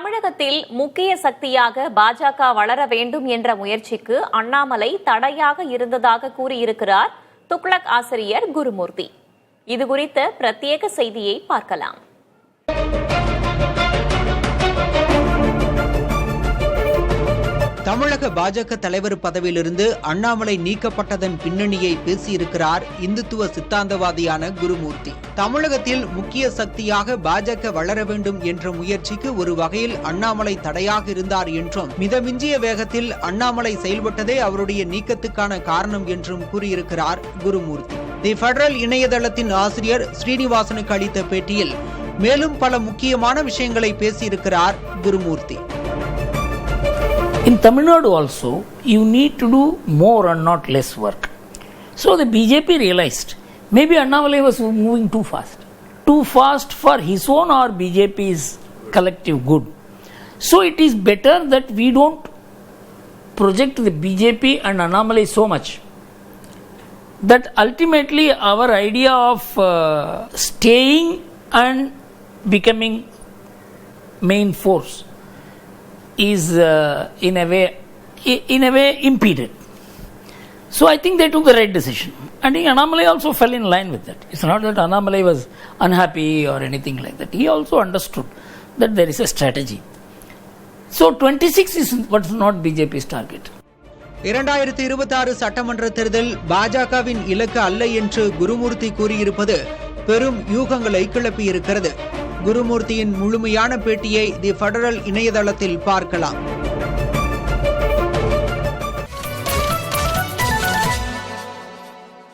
தமிழகத்தில் முக்கிய சக்தியாக பாஜக வளர வேண்டும் என்ற முயற்சிக்கு அண்ணாமலை தடையாக இருந்ததாக கூறியிருக்கிறார் துக்ளக் ஆசிரியர் குருமூர்த்தி. இதுகுறித்த பிரத்யேக செய்தியை பார்க்கலாம். தமிழக பாஜக தலைவர் பதவியிலிருந்து அண்ணாமலை நீக்கப்பட்டதன் பின்னணியை பேசியிருக்கிறார் இந்துத்துவ சித்தாந்தவாதியான குருமூர்த்தி. தமிழகத்தில் முக்கிய சக்தியாக பாஜக வளர வேண்டும் என்ற முயற்சிக்கு ஒரு வகையில் அண்ணாமலை தடையாக இருந்தார் என்றும், மிதமிஞ்சிய வேகத்தில் அண்ணாமலை செயல்பட்டதே அவருடைய நீக்கத்துக்கான காரணம் என்றும் கூறியிருக்கிறார் குருமூர்த்தி. தி பெடரல் இணையதளத்தின் ஆசிரியர் ஸ்ரீனிவாசனுக்கு அளித்த பேட்டியில் மேலும் பல முக்கியமான விஷயங்களை பேசியிருக்கிறார் Gurumurthy. In Tamil Nadu also, you need to do more and not less work. So the BJP realized maybe Annamalai was moving too fast for his own or BJP's collective good. So it is better that we don't project the BJP and Annamalai so much that ultimately our idea of staying and becoming main force is in a way impeded. So I think they took the right decision. I think Annamalai also fell in line with that. It's not that Annamalai was unhappy or anything like that. He also understood that there is a strategy. So 26 is what's not BJP's target. 2026 சட்டமன்ற தேர்தல் பாஜகவின் இலக்கு அல்ல என்று குருமூர்த்தி கூறியிருப்பது பெரும் யூகங்களை கிளப்பியிருக்கிறது. குருமூர்த்தியின் முழுமையான பேட்டியை தி பெடரல் இணையதளத்தில் பார்க்கலாம்.